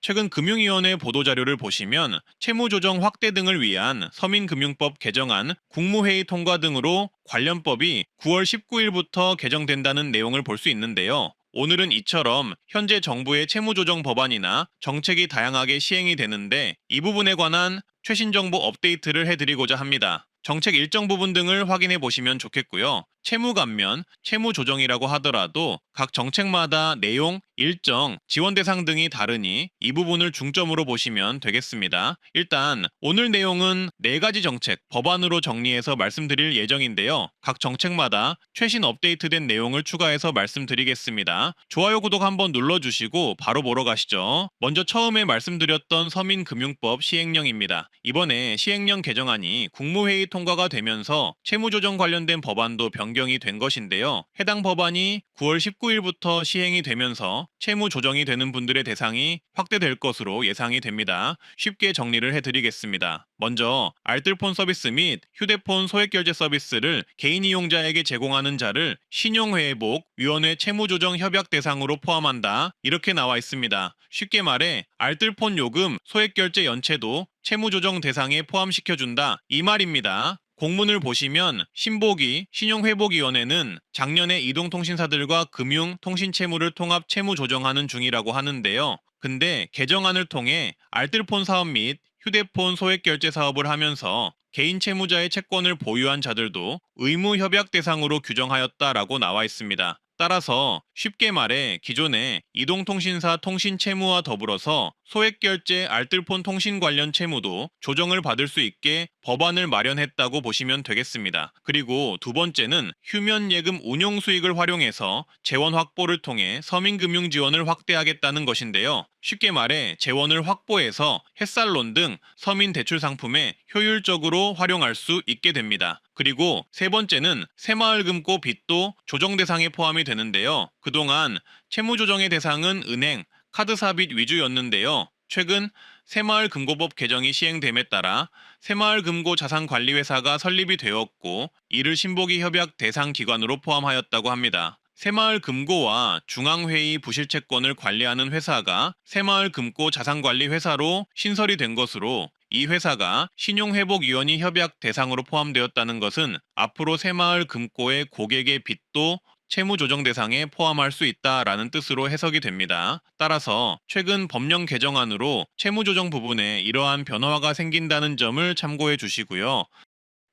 최근 금융위원회 보도자료를 보시면 채무조정 확대 등을 위한 서민금융법 개정안, 국무회의 통과 등으로 관련법이 9월 19일부터 개정된다는 내용을 볼 수 있는데요. 오늘은 이처럼 현재 정부의 채무조정 법안이나 정책이 다양하게 시행이 되는데 이 부분에 관한 최신 정보 업데이트를 해드리고자 합니다. 정책 일정 부분 등을 확인해 보시면 좋겠고요. 채무 감면, 채무 조정이라고 하더라도 각 정책마다 내용, 일정, 지원 대상 등이 다르니 이 부분을 중점으로 보시면 되겠습니다. 일단 오늘 내용은 4가지 정책, 법안으로 정리해서 말씀드릴 예정인데요. 각 정책마다 최신 업데이트된 내용을 추가해서 말씀드리겠습니다. 좋아요, 구독 한번 눌러주시고 바로 보러 가시죠. 먼저 처음에 말씀드렸던 서민금융법 시행령입니다. 이번에 시행령 개정안이 국무회의 통과가 되면서 채무조정 관련된 법안도 변경이 된 것인데요. 해당 법안이 9월 19일부터 시행이 되면서 채무 조정이 되는 분들의 대상이 확대될 것으로 예상이 됩니다. 쉽게 정리를 해드리겠습니다. 먼저 알뜰폰 서비스 및 휴대폰 소액결제 서비스를 개인 이용자에게 제공하는 자를 신용회복 위원회 채무조정 협약 대상으로 포함한다. 이렇게 나와 있습니다. 쉽게 말해 알뜰폰 요금 소액결제 연체도 채무조정 대상에 포함시켜준다. 이 말입니다. 공문을 보시면 신보기 신용회복위원회는 작년에 이동통신사들과 금융, 통신채무를 통합 채무 조정하는 중이라고 하는데요. 근데 개정안을 통해 알뜰폰 사업 및 휴대폰 소액결제 사업을 하면서 개인 채무자의 채권을 보유한 자들도 의무 협약 대상으로 규정하였다라고 나와 있습니다. 따라서 쉽게 말해 기존의 이동통신사 통신채무와 더불어서 소액결제 알뜰폰 통신 관련 채무도 조정을 받을 수 있게 법안을 마련했다고 보시면 되겠습니다. 그리고 두 번째는 휴면예금 운용 수익을 활용해서 재원 확보를 통해 서민금융 지원을 확대하겠다는 것인데요. 쉽게 말해 재원을 확보해서 햇살론 등 서민 대출 상품에 효율적으로 활용할 수 있게 됩니다. 그리고 세 번째는 새마을금고 빚도 조정 대상에 포함이 되는데요. 그동안 채무조정의 대상은 은행, 카드사 빚 위주였는데요. 최근 새마을금고법 개정이 시행됨에 따라 새마을금고 자산관리회사가 설립이 되었고 이를 신보기 협약 대상 기관으로 포함하였다고 합니다. 새마을금고와 중앙회의 부실채권을 관리하는 회사가 새마을금고 자산관리회사로 신설이 된 것으로 이 회사가 신용회복위원회 협약 대상으로 포함되었다는 것은 앞으로 새마을금고의 고객의 빚도 채무조정 대상에 포함할 수 있다라는 뜻으로 해석이 됩니다. 따라서 최근 법령 개정안으로 채무조정 부분에 이러한 변화가 생긴다는 점을 참고해 주시고요.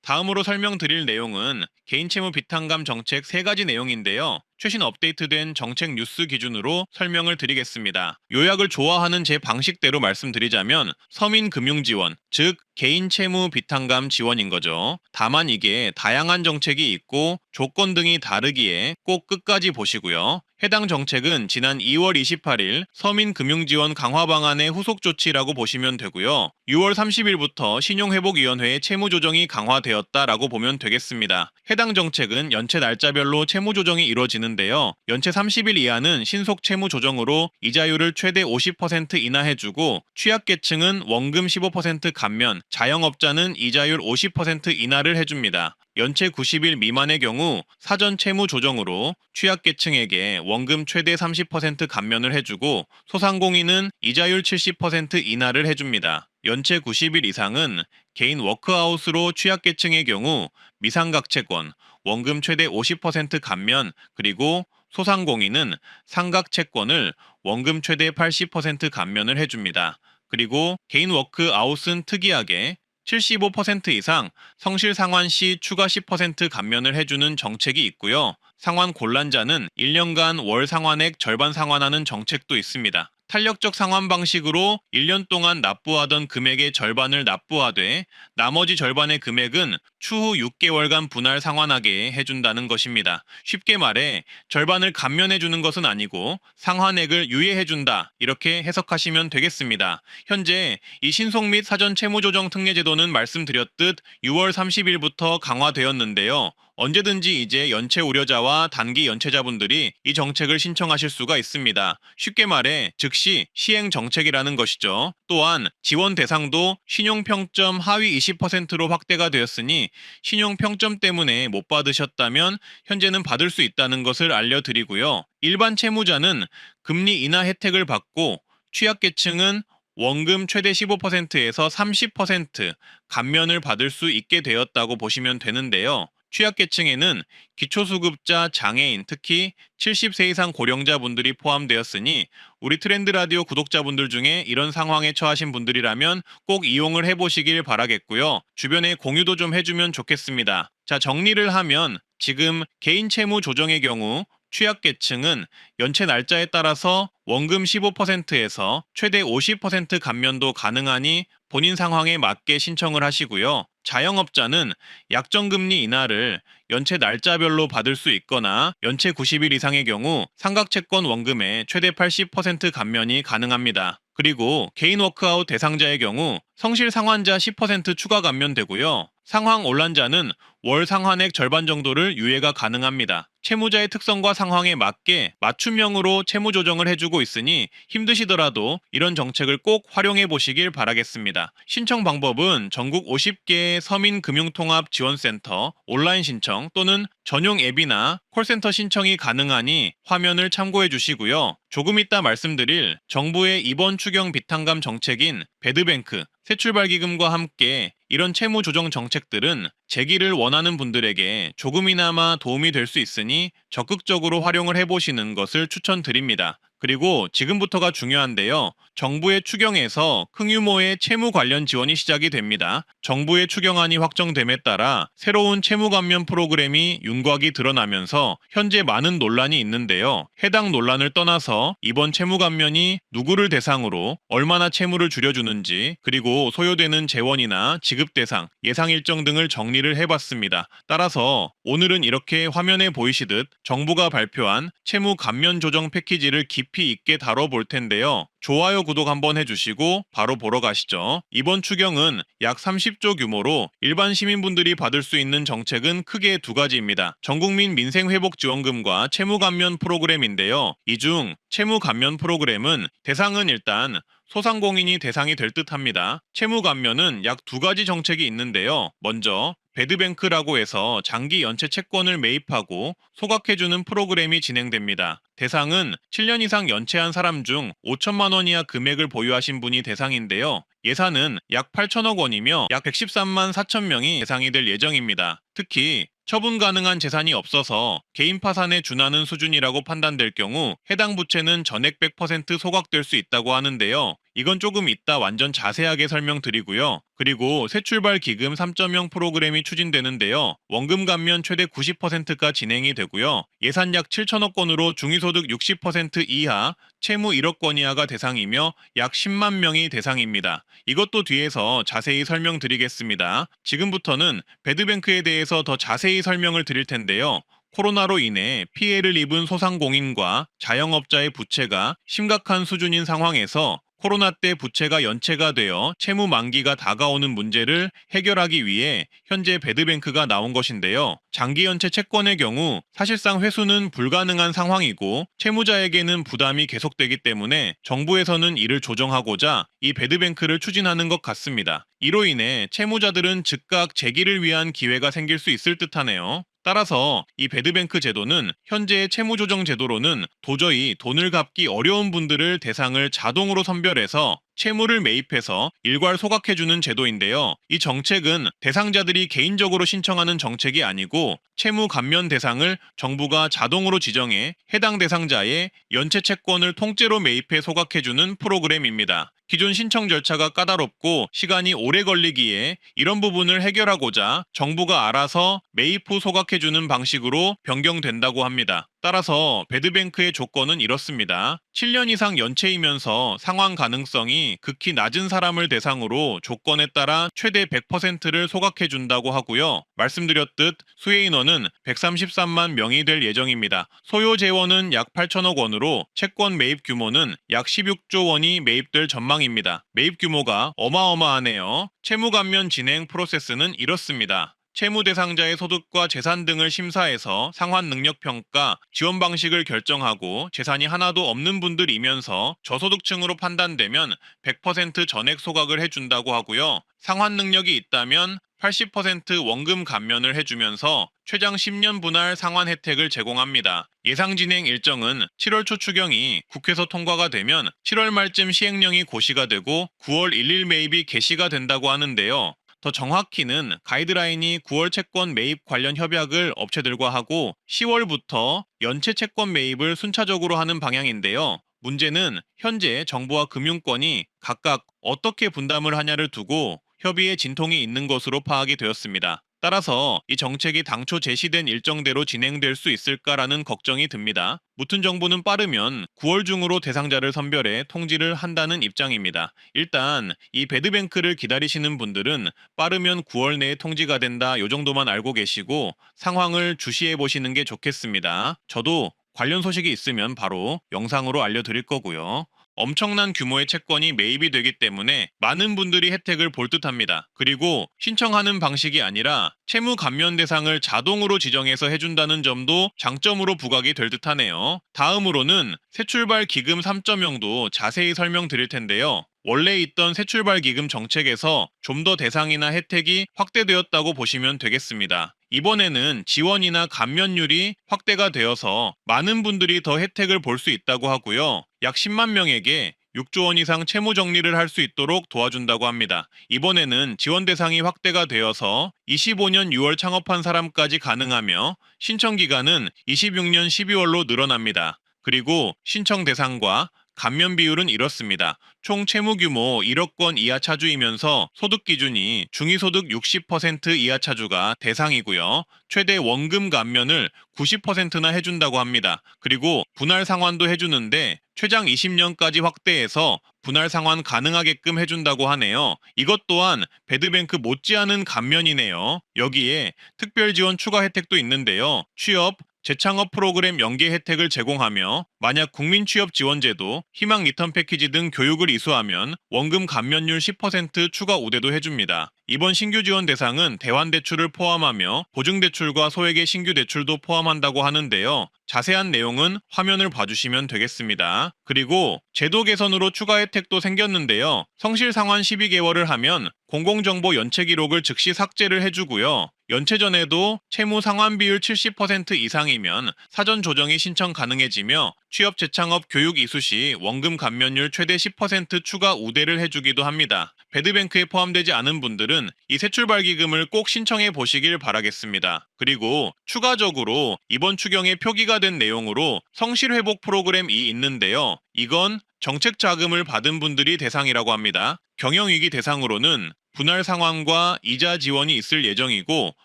다음으로 설명드릴 내용은 개인채무 비탄감 정책 3가지 내용인데요. 최신 업데이트된 정책 뉴스 기준으로 설명을 드리겠습니다. 요약을 좋아하는 제 방식대로 말씀드리자면 서민금융지원, 즉 개인채무 비탄감 지원인 거죠. 다만 이게 다양한 정책이 있고 조건 등이 다르기에 꼭 끝까지 보시고요. 해당 정책은 지난 2월 28일 서민금융지원 강화 방안의 후속 조치라고 보시면 되고요. 6월 30일부터 신용회복위원회의 채무조정이 강화되었다라고 보면 되겠습니다. 해당 정책은 연체 날짜별로 채무조정이 이루어지는데요. 연체 30일 이하는 신속 채무조정으로 이자율을 최대 50% 인하해주고 취약계층은 원금 15% 감면, 자영업자는 이자율 50% 인하를 해줍니다. 연체 90일 미만의 경우 사전 채무 조정으로 취약계층에게 원금 최대 30% 감면을 해주고 소상공인은 이자율 70% 인하를 해줍니다. 연체 90일 이상은 개인 워크아웃으로 취약계층의 경우 미상각채권, 원금 최대 50% 감면, 그리고 소상공인은 상각채권을 원금 최대 80% 감면을 해줍니다. 그리고 개인 워크아웃은 특이하게 75% 이상 성실 상환 시 추가 10% 감면을 해주는 정책이 있고요. 상환 곤란자는 1년간 월 상환액 절반 상환하는 정책도 있습니다. 탄력적 상환 방식으로 1년 동안 납부하던 금액의 절반을 납부하되 나머지 절반의 금액은 추후 6개월간 분할 상환하게 해준다는 것입니다. 쉽게 말해 절반을 감면해주는 것은 아니고 상환액을 유예해준다 이렇게 해석하시면 되겠습니다. 현재 이 신속 및 사전 채무조정 특례제도는 말씀드렸듯 6월 30일부터 강화되었는데요. 언제든지 이제 연체 우려자와 단기 연체자분들이 이 정책을 신청하실 수가 있습니다. 쉽게 말해 즉시 시행 정책이라는 것이죠. 또한 지원 대상도 신용평점 하위 20%로 확대가 되었으니 신용평점 때문에 못 받으셨다면 현재는 받을 수 있다는 것을 알려드리고요. 일반 채무자는 금리 인하 혜택을 받고 취약계층은 원금 최대 15%에서 30% 감면을 받을 수 있게 되었다고 보시면 되는데요. 취약계층에는 기초수급자, 장애인, 특히 70세 이상 고령자분들이 포함되었으니 우리 트렌드 라디오 구독자분들 중에 이런 상황에 처하신 분들이라면 꼭 이용을 해보시길 바라겠고요. 주변에 공유도 좀 해주면 좋겠습니다. 자, 정리를 하면 지금 개인 채무 조정의 경우 취약계층은 연체 날짜에 따라서 원금 15%에서 최대 50% 감면도 가능하니 본인 상황에 맞게 신청을 하시고요. 자영업자는 약정금리 인하를 연체 날짜별로 받을 수 있거나 연체 90일 이상의 경우 삼각채권 원금의 최대 80% 감면이 가능합니다. 그리고 개인 워크아웃 대상자의 경우 성실 상환자 10% 추가 감면되고요. 상환 온란자는 월 상환액 절반 정도를 유예가 가능합니다. 채무자의 특성과 상황에 맞게 맞춤형으로 채무 조정을 해주고 있으니 힘드시더라도 이런 정책을 꼭 활용해 보시길 바라겠습니다. 신청 방법은 전국 50개의 서민금융통합지원센터 온라인 신청 또는 전용 앱이나 콜센터 신청이 가능하니 화면을 참고해 주시고요. 조금 이따 말씀드릴 정부의 이번 추경 비탄감 정책인 배드뱅크, 새출발기금과 함께 이런 채무 조정 정책들은 재기를 원하는 분들에게 조금이나마 도움이 될 수 있으니 적극적으로 활용을 해보시는 것을 추천드립니다. 그리고 지금부터가 중요한데요. 정부의 추경에서 큰 규모의 채무 관련 지원이 시작이 됩니다. 정부의 추경안이 확정됨에 따라 새로운 채무 감면 프로그램이 윤곽이 드러나면서 현재 많은 논란이 있는데요. 해당 논란을 떠나서 이번 채무 감면이 누구를 대상으로 얼마나 채무를 줄여주는지 그리고 소요되는 재원이나 지급 대상, 예상 일정 등을 정리를 해봤습니다. 따라서 오늘은 이렇게 화면에 보이시듯 정부가 발표한 채무 감면 조정 패키지를 깊이 있게 다뤄볼 텐데요. 좋아요, 구독 한번 해주시고 바로 보러 가시죠. 이번 추경은 약 30조 규모로 일반 시민분들이 받을 수 있는 정책은 크게 두 가지입니다. 전국민 민생회복지원금과 채무감면 프로그램인데요. 이 중 채무감면 프로그램은 대상은 일단 소상공인이 대상이 될 듯합니다. 채무감면은 약 두 가지 정책이 있는데요. 먼저 배드뱅크라고 해서 장기 연체 채권을 매입하고 소각해주는 프로그램이 진행됩니다. 대상은 7년 이상 연체한 사람 중 5천만 원 이하 금액을 보유하신 분이 대상인데요. 예산은 약 8천억 원이며 약 113만 4천 명이 대상이 될 예정입니다. 특히 처분 가능한 재산이 없어서 개인 파산에 준하는 수준이라고 판단될 경우 해당 부채는 전액 100% 소각될 수 있다고 하는데요. 이건 조금 이따 완전 자세하게 설명드리고요. 그리고 새출발 기금 3.0 프로그램이 추진되는데요. 원금 감면 최대 90%가 진행이 되고요. 예산 약 7천억 원으로 중위소득 60% 이하, 채무 1억 원 이하가 대상이며 약 10만 명이 대상입니다. 이것도 뒤에서 자세히 설명드리겠습니다. 지금부터는 배드뱅크에 대해서 더 자세히 설명을 드릴 텐데요. 코로나로 인해 피해를 입은 소상공인과 자영업자의 부채가 심각한 수준인 상황에서 코로나 때 부채가 연체가 되어 채무 만기가 다가오는 문제를 해결하기 위해 현재 배드뱅크가 나온 것인데요. 장기 연체 채권의 경우 사실상 회수는 불가능한 상황이고 채무자에게는 부담이 계속되기 때문에 정부에서는 이를 조정하고자 이 배드뱅크를 추진하는 것 같습니다. 이로 인해 채무자들은 즉각 재기를 위한 기회가 생길 수 있을 듯하네요. 따라서 이 배드뱅크 제도는 현재의 채무조정 제도로는 도저히 돈을 갚기 어려운 분들을 대상을 자동으로 선별해서 채무를 매입해서 일괄 소각해주는 제도인데요. 이 정책은 대상자들이 개인적으로 신청하는 정책이 아니고 채무 감면 대상을 정부가 자동으로 지정해 해당 대상자의 연체 채권을 통째로 매입해 소각해주는 프로그램입니다. 기존 신청 절차가 까다롭고 시간이 오래 걸리기에 이런 부분을 해결하고자 정부가 알아서 매입 후 소각해주는 방식으로 변경된다고 합니다. 따라서 배드뱅크의 조건은 이렇습니다. 7년 이상 연체이면서 상환 가능성이 극히 낮은 사람을 대상으로 조건에 따라 최대 100%를 소각해준다고 하고요. 말씀드렸듯 수혜 인원은 133만 명이 될 예정입니다. 소요 재원은 약 8천억 원으로 채권 매입 규모는 약 16조 원이 매입될 전망입니다. 매입 규모가 어마어마하네요. 채무 감면 진행 프로세스는 이렇습니다. 채무 대상자의 소득과 재산 등을 심사해서 상환 능력 평가, 지원 방식을 결정하고 재산이 하나도 없는 분들이면서 저소득층으로 판단되면 100% 전액 소각을 해준다고 하고요. 상환 능력이 있다면 80% 원금 감면을 해주면서 최장 10년 분할 상환 혜택을 제공합니다. 예상 진행 일정은 7월 초 추경이 국회에서 통과가 되면 7월 말쯤 시행령이 고시가 되고 9월 1일 매입이 개시가 된다고 하는데요. 더 정확히는 가이드라인이 9월 채권 매입 관련 협약을 업체들과 하고 10월부터 연체 채권 매입을 순차적으로 하는 방향인데요. 문제는 현재 정부와 금융권이 각각 어떻게 분담을 하냐를 두고 협의에 진통이 있는 것으로 파악이 되었습니다. 따라서 이 정책이 당초 제시된 일정대로 진행될 수 있을까라는 걱정이 듭니다. 무튼 정부는 빠르면 9월 중으로 대상자를 선별해 통지를 한다는 입장입니다. 일단 이 배드뱅크를 기다리시는 분들은 빠르면 9월 내에 통지가 된다 요 정도만 알고 계시고 상황을 주시해 보시는 게 좋겠습니다. 저도 관련 소식이 있으면 바로 영상으로 알려드릴 거고요. 엄청난 규모의 채권이 매입이 되기 때문에 많은 분들이 혜택을 볼 듯합니다. 그리고 신청하는 방식이 아니라 채무 감면 대상을 자동으로 지정해서 해준다는 점도 장점으로 부각이 될 듯하네요. 다음으로는 새출발 기금 3.0도 자세히 설명드릴 텐데요. 원래 있던 새출발 기금 정책에서 좀 더 대상이나 혜택이 확대되었다고 보시면 되겠습니다. 이번에는 지원이나 감면율이 확대가 되어서 많은 분들이 더 혜택을 볼 수 있다고 하고요. 약 10만 명에게 6조 원 이상 채무 정리를 할 수 있도록 도와준다고 합니다. 이번에는 지원 대상이 확대가 되어서 25년 6월 창업한 사람까지 가능하며 신청 기간은 26년 12월로 늘어납니다. 그리고 신청 대상과 감면 비율은 이렇습니다. 총 채무 규모 1억 원 이하 차주이면서 소득 기준이 중위소득 60% 이하 차주가 대상이고요. 최대 원금 감면을 90%나 해준다고 합니다. 그리고 분할 상환도 해주는데 최장 20년까지 확대해서 분할 상환 가능하게끔 해준다고 하네요. 이것 또한 배드뱅크 못지않은 감면이네요. 여기에 특별 지원 추가 혜택도 있는데요. 취업, 재창업 프로그램 연계 혜택을 제공하며 만약 국민취업지원제도, 희망 리턴 패키지 등 교육을 이수하면 원금 감면율 10% 추가 우대도 해줍니다. 이번 신규 지원 대상은 대환대출을 포함하며 보증대출과 소액의 신규 대출도 포함한다고 하는데요. 자세한 내용은 화면을 봐주시면 되겠습니다. 그리고 제도 개선으로 추가 혜택도 생겼는데요. 성실 상환 12개월을 하면 공공정보 연체 기록을 즉시 삭제를 해주고요. 연체 전에도 채무 상환 비율 70% 이상이면 사전 조정이 신청 가능해지며 취업 재창업 교육 이수 시 원금 감면율 최대 10% 추가 우대를 해주기도 합니다. 배드뱅크에 포함되지 않은 분들은 이 새출발기금을 꼭 신청해 보시길 바라겠습니다. 그리고 추가적으로 이번 추경에 표기가 된 내용으로 성실회복 프로그램이 있는데요. 이건 정책 자금을 받은 분들이 대상이라고 합니다. 경영위기 대상으로는 분할 상환과 이자 지원이 있을 예정이고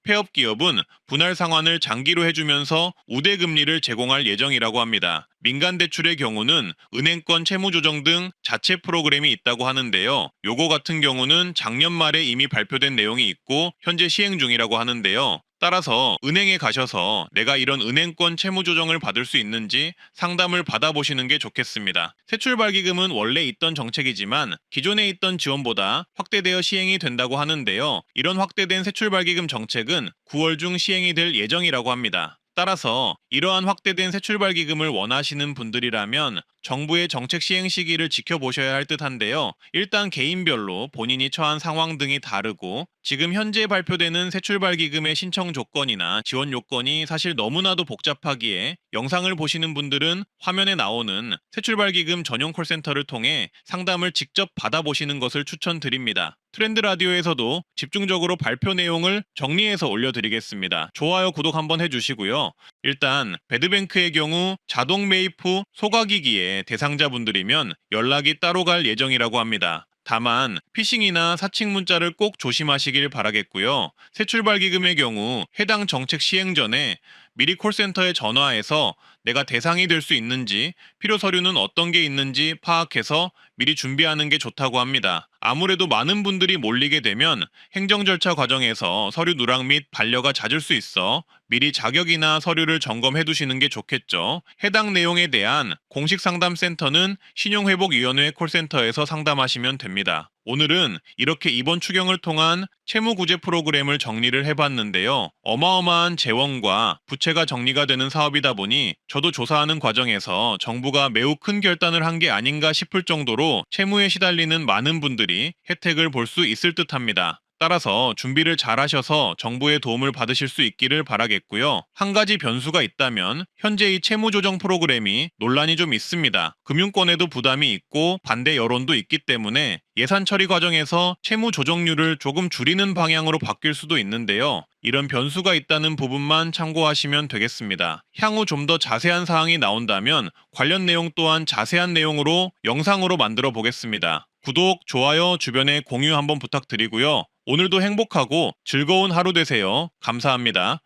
폐업 기업은 분할 상환을 장기로 해주면서 우대 금리를 제공할 예정이라고 합니다. 민간 대출의 경우는 은행권 채무 조정 등 자체 프로그램이 있다고 하는데요. 요거 같은 경우는 작년 말에 이미 발표된 내용이 있고 현재 시행 중이라고 하는데요. 따라서 은행에 가셔서 내가 이런 은행권 채무 조정을 받을 수 있는지 상담을 받아보시는 게 좋겠습니다. 새출발기금은 원래 있던 정책이지만 기존에 있던 지원보다 확대되어 시행이 된다고 하는데요. 이런 확대된 새출발기금 정책은 9월 중 시행이 될 예정이라고 합니다. 따라서 이러한 확대된 새출발기금을 원하시는 분들이라면 정부의 정책 시행 시기를 지켜보셔야 할 듯한데요. 일단 개인별로 본인이 처한 상황 등이 다르고 지금 현재 발표되는 새출발기금의 신청 조건이나 지원 요건이 사실 너무나도 복잡하기에 영상을 보시는 분들은 화면에 나오는 새출발기금 전용 콜센터를 통해 상담을 직접 받아보시는 것을 추천드립니다. 트렌드 라디오에서도 집중적으로 발표 내용을 정리해서 올려드리겠습니다. 좋아요, 구독 한번 해주시고요. 일단 배드뱅크의 경우 자동 매입 후 소각이기에 대상자분들이면 연락이 따로 갈 예정이라고 합니다. 다만 피싱이나 사칭 문자를 꼭 조심하시길 바라겠고요. 새출발기금의 경우 해당 정책 시행 전에 미리 콜센터에 전화해서 내가 대상이 될 수 있는지, 필요 서류는 어떤 게 있는지 파악해서 미리 준비하는 게 좋다고 합니다. 아무래도 많은 분들이 몰리게 되면 행정 절차 과정에서 서류 누락 및 반려가 잦을 수 있어 미리 자격이나 서류를 점검해 두시는 게 좋겠죠. 해당 내용에 대한 공식 상담센터는 신용회복위원회 콜센터에서 상담하시면 됩니다. 오늘은 이렇게 이번 추경을 통한 채무구제 프로그램을 정리를 해봤는데요. 어마어마한 재원과 부채가 정리가 되는 사업이다 보니 저도 조사하는 과정에서 정부가 매우 큰 결단을 한 게 아닌가 싶을 정도로 채무에 시달리는 많은 분들이 혜택을 볼 수 있을 듯합니다. 따라서 준비를 잘 하셔서 정부의 도움을 받으실 수 있기를 바라겠고요. 한 가지 변수가 있다면 현재의 채무 조정 프로그램이 논란이 좀 있습니다. 금융권에도 부담이 있고 반대 여론도 있기 때문에 예산 처리 과정에서 채무 조정률을 조금 줄이는 방향으로 바뀔 수도 있는데요. 이런 변수가 있다는 부분만 참고하시면 되겠습니다. 향후 좀 더 자세한 사항이 나온다면 관련 내용 또한 자세한 내용으로 영상으로 만들어 보겠습니다. 구독, 좋아요, 주변에 공유 한번 부탁드리고요. 오늘도 행복하고 즐거운 하루 되세요. 감사합니다.